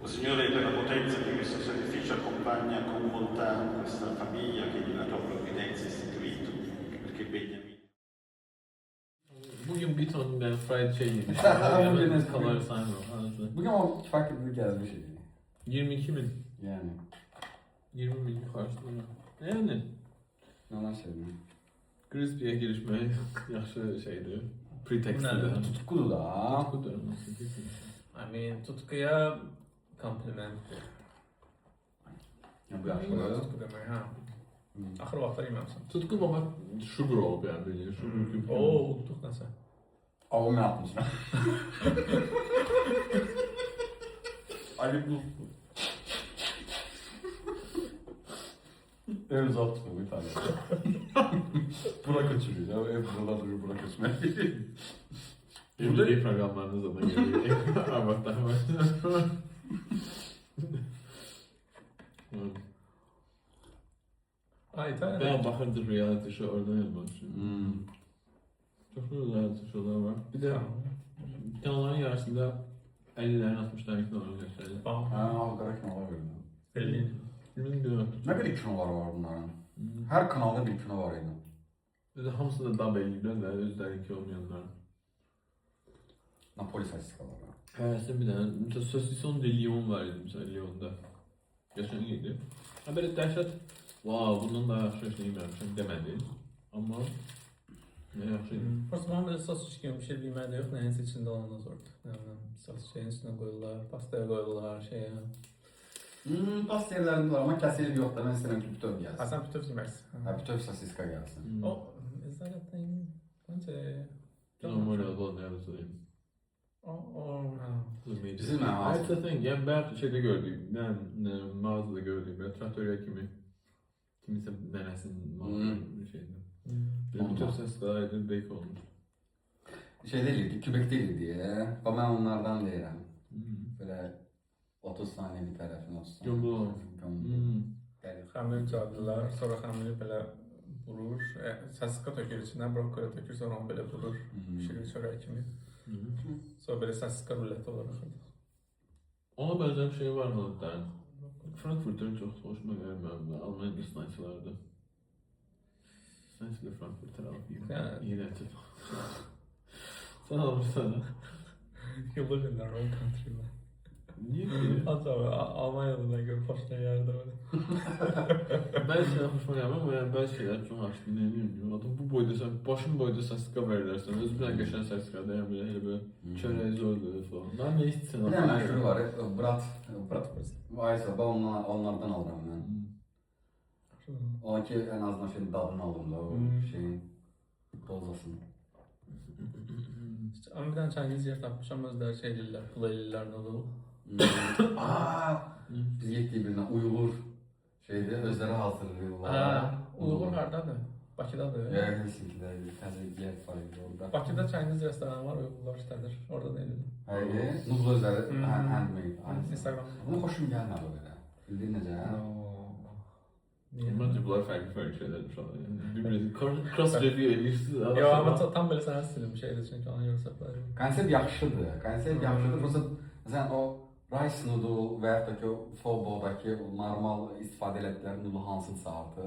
O Signore, per la potenza che questo sacrificio accompagna con bontà questa famiglia che nella tua provvidenza istituito, perché Beniamino. Bugün bir ton ben fried şey yemişim. Bugün Yemedim, de- kalori saymıyorum. Bugün ama farklı geldi bir şey. 22 bin. Yani. 20 bin karşılığında. Yani Normal söylüyorum. Crispy'ye girişme yaxşı şeydi. Pretext idi. Tutkulu da. Tutku dönmesi. I mean, tutkuya kompliment. Ya bu yaşlı. Tutku demək, hə. Axır vaxtlar yeməmsən. Tutku baba sugar olub yani bildiğin sugar küp. Oo, unutduq nəsə. Avım yapmışım. Ali bu. Ev uzak tutma bir tane. Bura kaçırıyor ya. Ev burada duruyor, bura kaçmıyor. Evlilik programlarınız da geliyor. Arbaktan başlıyor. Ay, İtaliya'da. Ben bakırdı reality show oradan yazmışım. Çok güzel reality show'lar var. Bir de kanalların yarısında 50'lerin 60'ların kinoları gösterdi. Ha, o kadar kinolar gördüm. Belli. Bilmiyorum. Ne kadar kinolar var bunların? Her kanalda bir kino var yine. Bir de hamısı da dub eləyirlər də, özlərinki olmayanlar. Napoli sasikalar var. Hərəsində bir dənə, mesela Saucisson de Lyon var idi, mesela Lyon'da. Geçen gidi. Ha böyle dəhşət, wow, bundan daha yaxşı şey yeməmişəm demədi. Amma ne yaxşı idi. Prosta bana belə sos kimi bir şey bilmək də yox, nəyinsə içində olan da zordur. Nə bilim, sos şeyin içinə qoyurlar, pastaya qoyurlar, şeyə. Pasta yerlerinde var ama keseli yok da ben istedim ki bütöv Ha, gelsin. sən bütöv yeməksən. Ha, bütöv sasiska gelsin. O, zaten bence... Normal oldu ne yapayım. O, ha. Bizim ne var? That's the thing. Yani ben şeyde gördüm, ne mağazada gördüm, böyle traktörya kimisi nenesinin mağazada bir şeydi. Bir tür ses daha edip bake olmuş. Şey değildi, kübek değildi diye. Ama ben onlardan değilim. Böyle 30 saniye bir tarafın 30 saniye. Gömülü. Yani Xəmiri cadırlar, sonra xəmiri belə vurur. Səsiqa tökür içindən, brokkoli tökür, sonra onu belə vurur. Pişirir çörək kimi. Sonra belə səsiqa ruləti olaraq axırdı. Ona benzer bir şey var mı hatta? Frankfurt'un çok hoşuma gelmiyor. Almanya snice'lardı. Snice'le Frankfurt'u alayım. Yani- İğrenç. Sen almışsana. You live in the wrong country, man. Niye ki? Acaba Almanya'da da görüp başka yerde böyle. Ben şeyler hoşuma gelmem ama yani ben şeyler çok hoş dinleniyorum. Adam bu boyda sen, başın boyda sasika verirlersen, öz bir geçen sasika da yani böyle çöreği zorluyor falan. Ben ne istiyorsun? bir de meşhur var, Brat. Aysa ben onlardan alırım ben. O ki en azından şeyin dadını aldım da o şeyin dozasını. Ama bir tane Chinese yer tapmışam, özləri şey edirlər, pul edirlər noodle. Biz gittiği birine Uygur şeyde özleri hazırlıyorlar. Uyğur hardadır? Bakıdadır. Ya Helsinki'de bir yer var orada. Bakıda Chinese restoranı var, Uyğurlar işlədir. Orada da edirlər. Hayır, nuzul özleri handmade. Instagram. Ama hoşum gelmedi öyle. Bildiğin nece ha? Bence bunlar farklı şeyler şu an. Yani birbirine cross review ediyorsunuz. Yo, ama tam böyle sənə stilim şeydir, çünki ona görə səfərdir. Konsept yaxşıdır. Konsept yaxşıdır. Prosta sen o rice noodle ve yaxud da ki o Fobo'daki normal istifadə elədikləri noodle hansıdırsa artıq.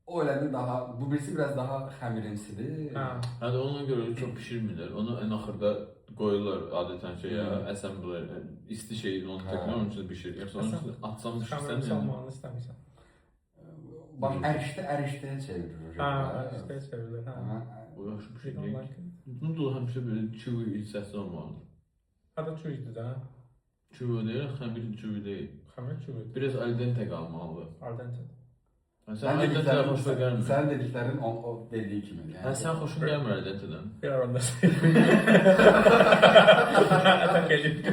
O elədir daha, bu birisi biraz daha xəmirimsidir. Hadi ona göre çok pişirmirlər. Onu en axırda koyurlar adeten şeye, assembler, isti şeyi onu tekrar onun için pişirir. Yoksa onun için atsam Xəmirin pişirsen yani. salmağını istəmirsən. Bax, ərişdə çevirir. İşte çevrilir. O yaxşı bir şey You don't değil. like it? Noodle həmişə böyle chewy sesi olmalı. Hatta çuğuydu da. Chewy değil, xəmir chewy değil. Xəmir çuğuydu. Biraz al dente qalmalı. Al dente. Yani sen al dente'den hoşuna gelmiyor. Sen dediklerin o dediği kimi. Yani sen hoşun gelmiyor al dente'den. Bir ara onda şey. Atak edip.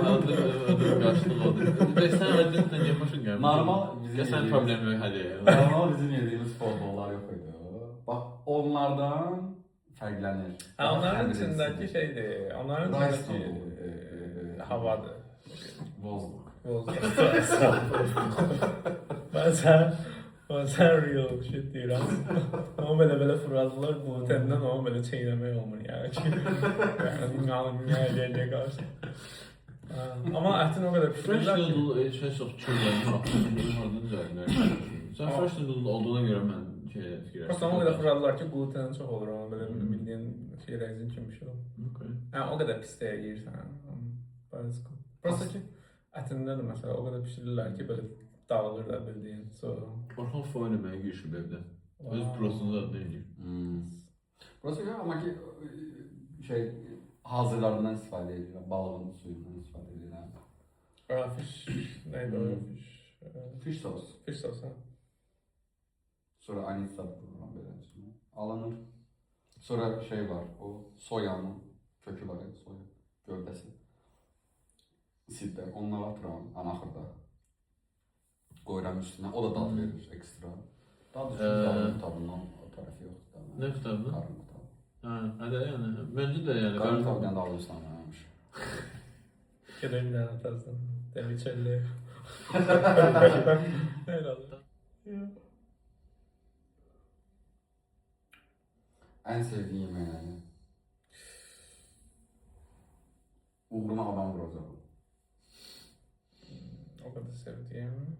Adım karşılığı oldu. Ve sen al dente'den niye hoşun gelmiyor? Normal bizim Ya sen yediğimiz- problemi yok hadi. Normal bizim yediğimiz futbollar yok idi. Bak onlardan fərqlənir. Ha, onların Xəmir içindeki ensisi. şeydi. Onların Rice içindeki noodle. havadı. Bozduk. Bozdu. Bazen real shit deyirəm. Ama belə fırladılar, glutenden ama belə çeynəmək olmur yani. Yəni, qarşı. Amma ətin o qədər Fresh pişirirlər ki. noodle şey çox çürüyən harda düzəldir. Sən fresh noodle olduğuna görə mən fikirləşdim. Prosta o qədər fırladılar ki, gluten çox olur ona belə bildiyin şey rezin kimi bir şey olur. Okay. Yəni o qədər pis deyə yeyirsən. Prosta ki ətində də məsələn o qədər pişirirlər ki, belə dağılır da bildiyin. Orxan foy eləməyə girişib evdə. Öz prosunu da deyir. Burası ya ama ki şey hazırlarından istifadə edirlər, balığın suyundan istifadə edirlər. Fish, neydi o fish? Fish sauce. Fish sauce ha. Sonra anisa kurulan belə içine alınır. Sonra şey var, o soyanın kökü var ya, soya gövdəsi. Sidlər, onları atıram anaxırda. Qoyuram üstünə, o da dad verir ekstra. Dad üçün tadından o tərəfi yoxdur. Ne tutardı? Qarın tadı. Hadi yani. Bence de yani. Qarın tadından da alırsan mənim. Gedəyim də təzdən. Demiçəlli. Elə alır. En sevdiğin yemeği ne? Uğruna adam vuracak. O kadar sevdiğim.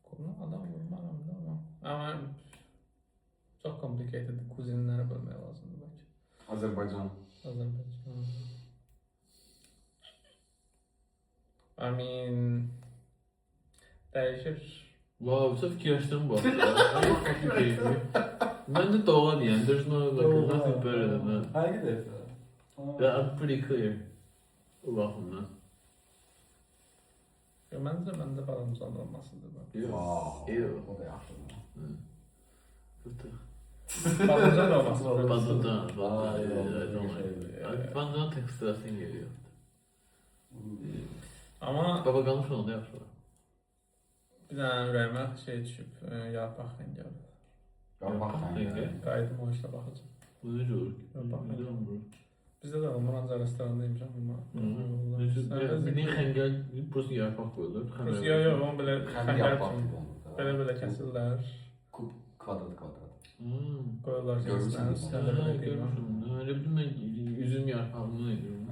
Konu adam vurmaram da ama çok complicated kuzinlere bölmeye lazımdı belki. Azerbaycan. Azerbaycan. I mean değişir. Wow, so fikirləşdim bu. Ama fucking keyifli. Ben de doğal yani. There's no like nothing better than that. Hareket et. Yeah, I'm pretty clear. O baxımdan. Məndə balamızdan olmasıdır bu. Ew. O da yaxşı. Fıtı. Balamızdan olmasıdır. Bazıdan. Bazıdan teksturasyon geliyor. Ama Baba qalmış onda yaxşı var. bir dənə ürəyimə şey düşüb, yarpaq rəngi alır. Yarpaq rengi. Qayıdım o işlə baxacağım. Bu necə olur? Yarpaq Necə rəngi. olur? Bizdə də var, ancaq restoranda yemişəm amma. Bildiğin xəngəl, burası yarpaq qoyulur. Yox, onu belə Kendi xəngəl yarpaq kimi. gibi olur. Belə kəsirlər, Kup kvadrat. qoyurlar Görmüşsün içinə, mü? üstəndə belə qıyma. Görmüşüm. Öyle bildim ben üzüm yarpağını ediyorum.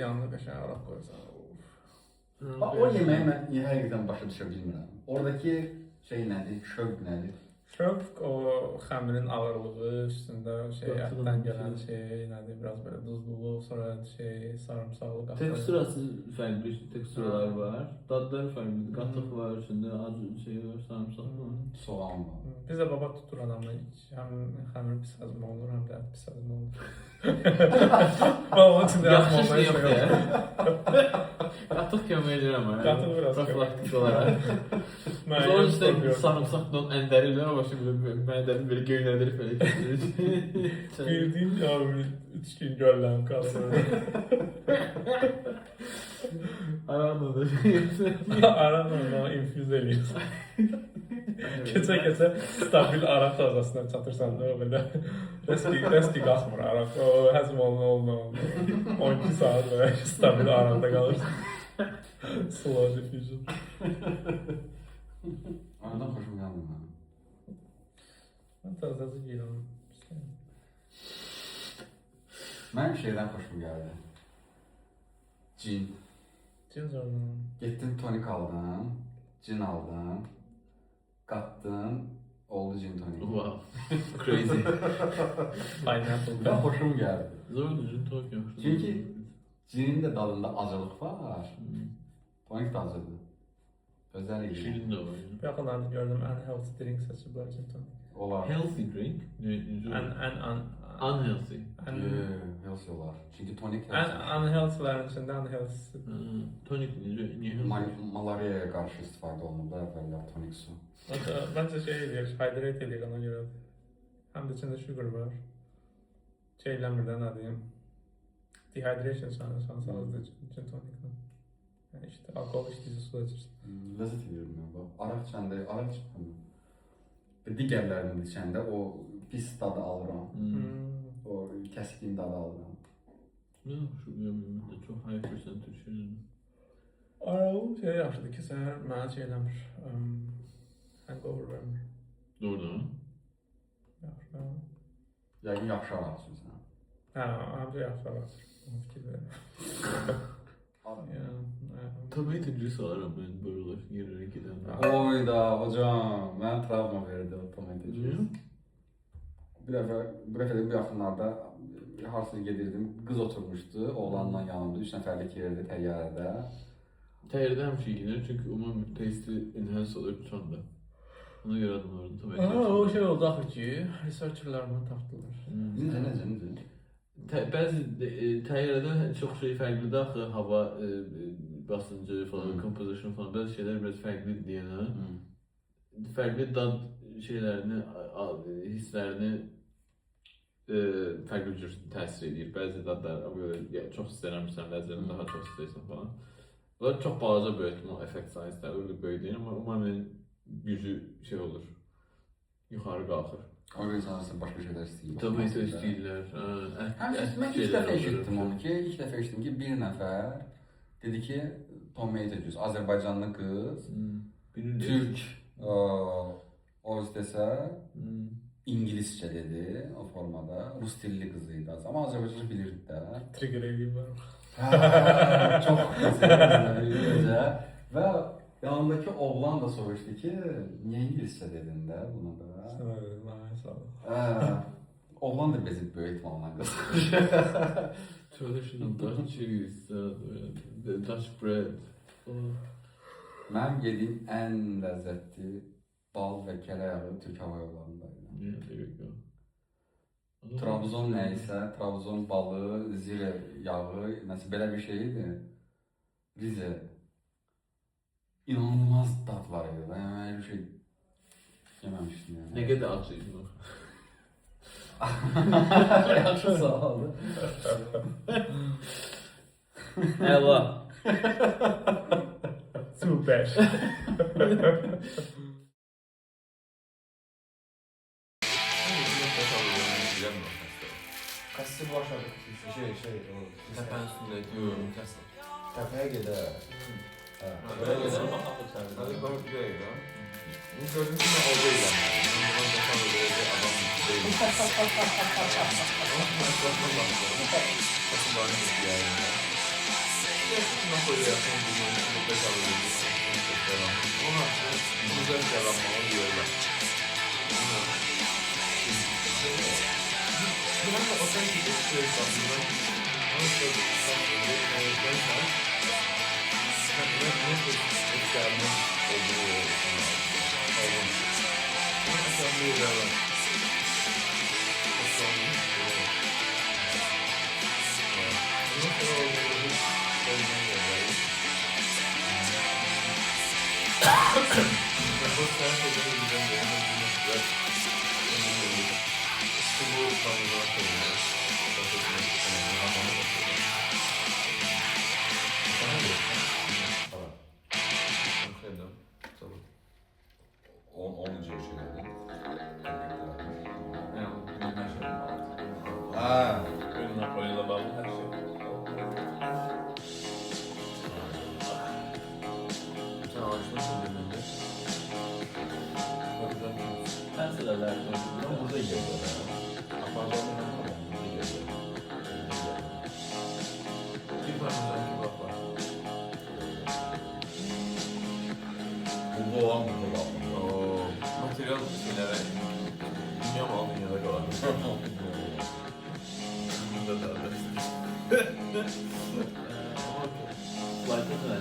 Yanına qəşəng araq qoyursan. O yemeği ben həqiqətən başa düşə bilmirəm. Oradaki şey nədir? Şövq nədir? Şövq o xəmirin ağırlığı, üstündə şey Qatılım ətdən gələn şey. şey, nədir, biraz belə duzluluq, sonra şey sarımsaqlı qatıq. Teksturası fərqli teksturalar var. Dadları fərqlidir. Qatıq var, içində acı şey var, sarımsaq var. Soğan var. Biz də baba tutur adamı, həm xəmir pis həzm olunur, həm də ət pis həzm olunur. Baba üçün də Yaxşı şey yox ya. Qatıq kömək edir ama ya. Qatıq biraz profilaktik olaraq. Sonra işte sarımsaqla əndərirlər ama şimdi mədəni belə göynədir belə kəsilir. Bildiğin ya 3 gün gölləm qalır. Aranla da Aranla infüz eləyirsən. Keçə stabil araq tazasına çatırsan da o belə. Reski qalxmır araq. O həzm olunur. 12 saat belə stabil araqda qalırsan. Slow diffusion. Aradan xoşum gəlmir mənim. Mən tazası geyirəm. Mən şeydən xoşum gəldi. Cin. Cin Getdim tonik aldım. Cin aldım. Qatdım. Oldu cin tonik. Wow. Crazy. Pineapple. Və xoşum gəldi. Zor düzgün tok yaxşı. Çünki cinin də dadında acılıq var. Tonik da acıdır. Gözəl idi. Şirin de var. Bu yaxınlarda gördüm ən healthy drink seçiblər cin tonic. Olar. Healthy drink. Unhealthy. Healthy olar. Çünki tonik Ən unhealthy'lərin içində unhealthy'si. Tonik niye healthy? Malariyaya qarşı istifadə olunub da əvvəllər tonik su. Bence şey edir, hydrate edir ona görə. Həm də içində sugar var. Şeyləmir də nə deyim. Dehydration sanırsanız cin toniclə. Yəni işte alkol içdiyiniz suda içirsən. Ləzzət edirdim mən bax. Araq içəndə, araq içmədim. Digərlərini içəndə o pis dadı alıram. O kəskin dadı alıram. Ne şu yemeğimde çok high percentage şirin. Arağım şey yaxşıdır ki, səhər mənə şey eləmir. Hangover vermir. Doğru. Yaxşı. Yəqin yaxşı araq içirsən. Hə, Hə, ancaq yaxşı olar. Fikir verin. Tabii tedris alırım ben böyle yerlere giden. Oyda hocam, mən travma verdi o tomateci. Bir dəfə bu yaxınlarda harsına gedirdim, qız oturmuşdu, oğlanla yanımda, 3 nəfərlik yerdə təyyarədə. Təyyarədə həmişə giyinir çünki umum testi enhance olur uçanda. Ona görə adamların tabii. O şey oldu axı ki, researcherlarını tapdılar. Necə? Bəzi təyyarədə çox şey fərqlidir axı, hava basıncı falan, composition falan, bəzi şeylər biraz fərqlidir deyənə. Fərqli dad şeylərini, hisslərini fərqli cür təsir edir. Bəzi dadlar çox istənirsən, ləzzətini daha çox istəyirsən falan. Bunlar çox balaca böyütmə effekt sayəsində, öyle böyük deyil, amma umarım gücü şey olur, yuxarı qalxır. Organizasyon başqa şeylər istəyir. Tabii ki istəyirlər. Mən ilk dəfə eşitdim onu ki, bir nəfər dedi ki, tomato juice, Azərbaycanlı qız, Türk o istəsə, İngiliscə dedi o formada, Rus dilli qız idi, amma Azərbaycanlı bilirdi də. Trigger edeyim var. Çox güzel və yanındakı oğlan da soruşdu ki, niyə İngiliscə dedin də bunu da? Sənə dedim, sağ ol. Oğlan da bezib böyütmə ondan qız. Traditional Dutch cheese, Dutch bread. Mənim yediyim ən ləzzətli bal və kələ yağı Türk Hava Yollarındaydı. Yeah, there you go. Trabzon nəysə, Trabzon balı, zirə yağı, məsələn belə bir şey idi. Rize inanılmaz dad var idi. Ben öyle bir şey yememiştim yani. Ne kadar açıydın o? Yaxşı sağ ol. Ela. Super. Kassı başladık şey o. Tepen üstünde diyorum. Tepeye gider. Buraya gidelim. Hadi bak buraya gidelim. Bu görüntü ne oradaydı ama. Ben buradan bakan böyle adam değilim. Nasıl bana gitti yani. Nasıl öyle yapsam bunu mutlaka alıyoruz. Ona güzel bir yalanmalı diyorlar. Biraz da otantik bir şey yapıyorum. Ama çok sanırım. Nasıl etkilenme olduğu kavram. Ama aslında bir yalan. Nasıl olduğunu söyleyeyim yani. Bu sen şeyleri güzel bir yana güzel. Bu konuda söylüyorum. Ha. Ön Napoli'yle bağlı her şey. Sen ağaçlasın demende. Penselerler Ama burada yiyorlar ya. Apartmanın tamam burada yiyorlar. bir parmesan kebap var. Burada olan burada var. Oo, materyal şeylere dünya malının yanında kalan. Burada da öyle. Ama flight'ta da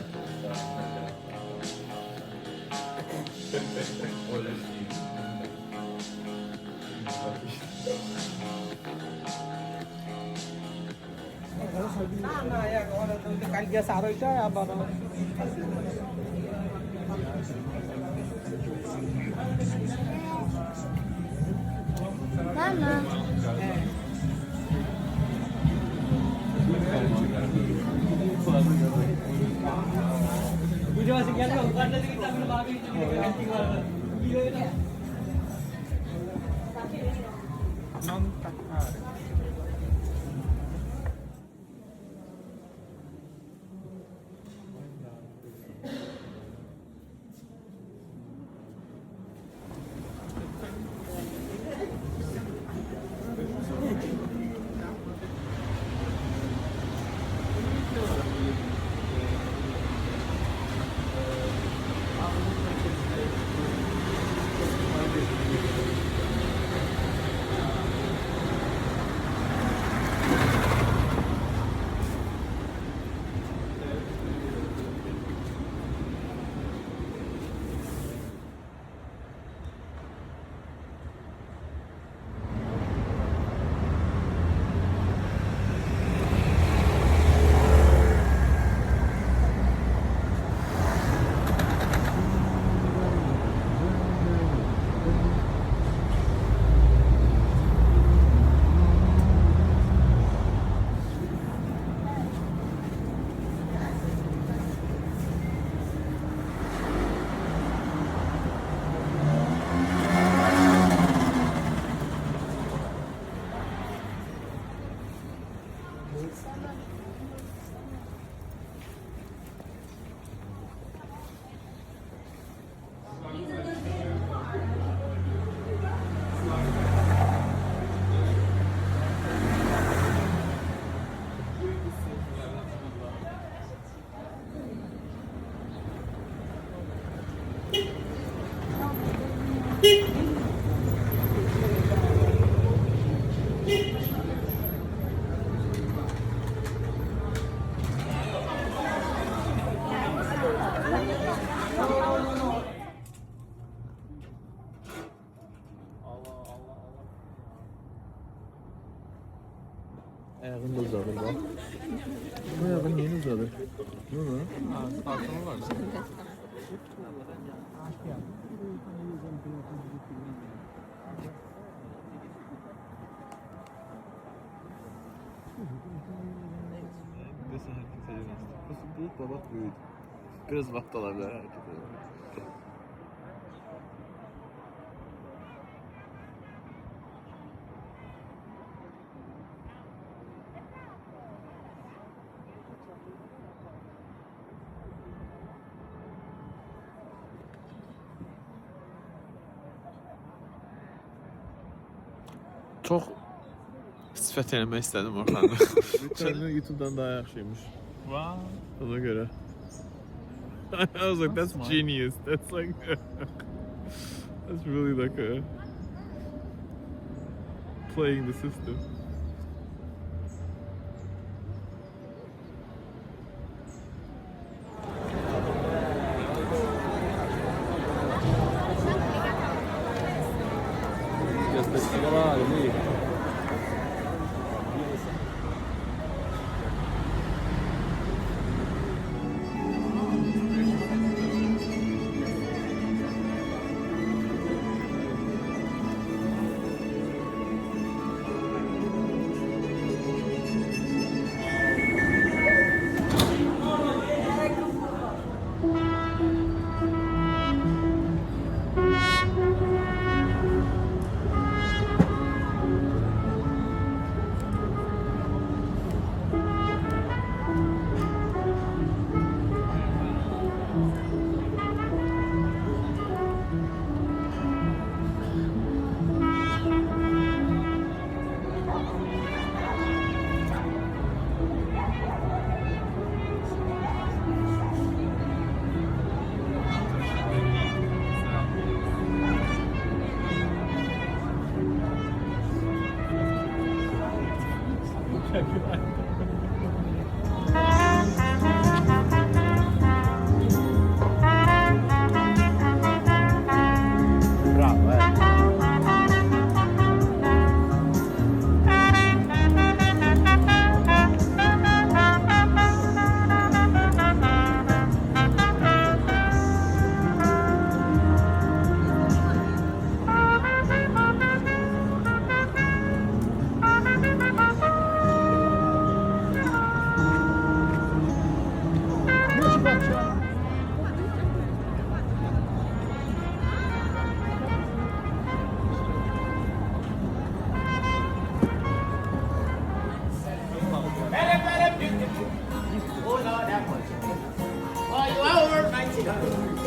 öyle değil. Sana ya agora kali dia saroi itu ya apa namanya? Mama. Video masih gelo, bukan dari kita belum habis itu gila itu. Mantap. Ayağın da uzadır bak. Ayağın yeni uzadır. Ne lan? Tartımı var. Nasıl hareket edemez? Nasıl büyük babak büyüdü. Biraz vakit alabilir hareket edemez. Çok sifət eləmək istədim Orxan'da. Channel YouTube'dan daha yaxşıymış. Wow. Ona göre. I was like, that's genius. That's like, that's really like a playing the system.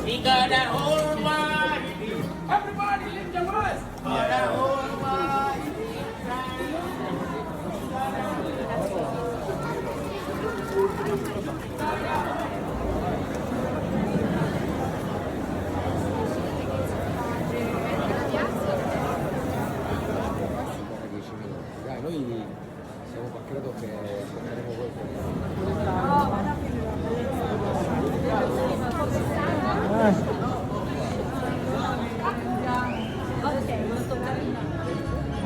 We got that whole wide. Everybody lift your voice. Got that whole wide. Dai, noi siamo qua, credo che faremo voi.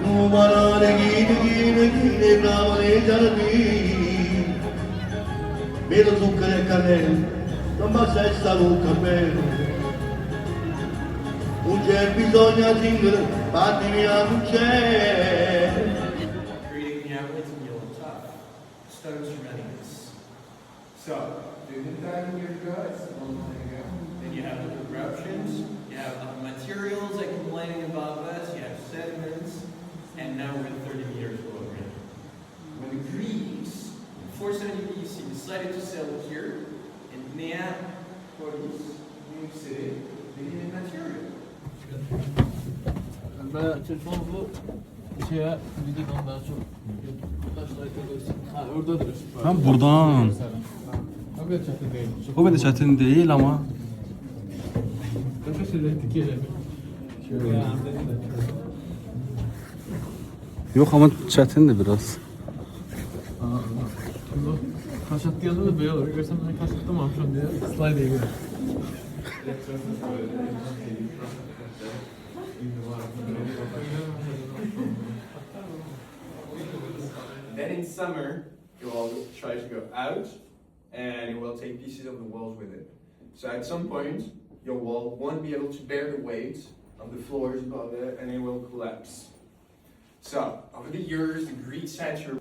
Numara gine brave giorni vedo zucchero e cannella non mi sei saluto per non c'è bisogno zingere fatti via non c'è Reading the Amulets and Yellow Top. Stones from Readiness. So, then you have the corruptions, you have materials like complaining above us, you have sediments, and now we're 30 meters below ground. When the Greeks 470 BC, decided to settle here in Neapolis, New York City, making a material. Ben telefonumu şeye videodan daha çok taşlayıp ha oradadır. Ha buradan. O kadar çetin değil. O kadar çetin değil ama. Başka şeyleri dikelim. Şöyle. Yok ama çetin de biraz. Kaş attığı yanında da böyle olur. Görsem ben kaş attırmamışım diye slide değil. Then in summer, you will try to go out and you will take pieces of the walls with it. So at some point, your wall won't be able to bear the weight of the floors above it and it will collapse. So over the years, the Greek center,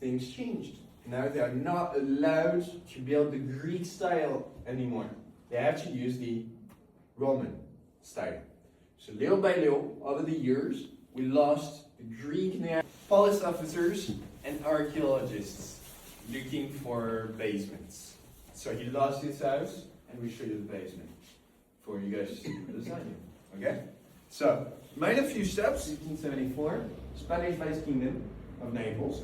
things changed. Now they are not allowed to build the Greek style anymore. They have to use the Roman style. So little by little, over the years, we lost the Greek police officers and archaeologists looking for basements. So he lost his house, and we show you the basement for you guys to see the design. Okay? So, made a few steps. 1874, Spanish-based Kingdom of Naples.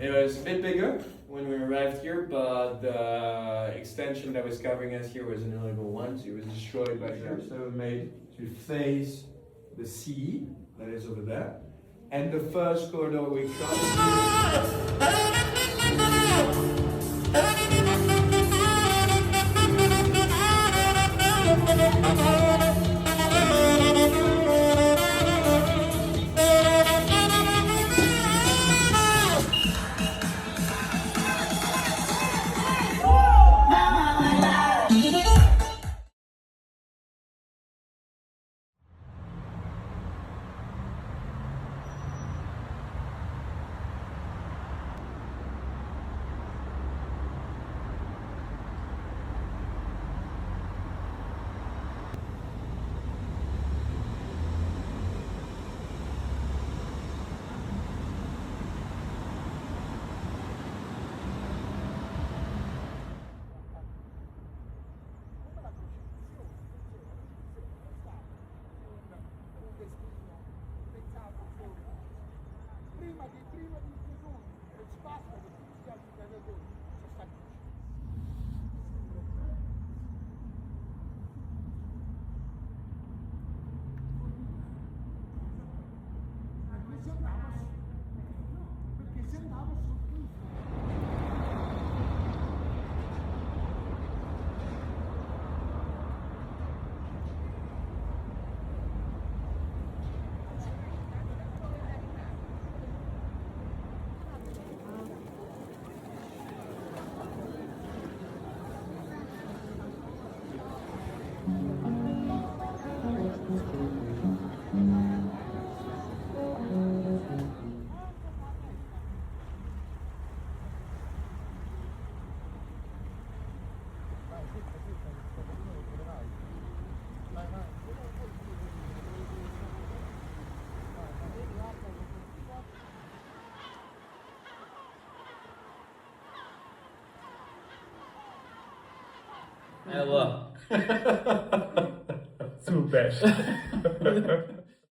It was a bit bigger when we arrived here, but the extension that was covering us here was an illegal one, so it was destroyed by the Arabs. So we made to face the sea that is over there. And the first corridor we crossed. Allah. Super.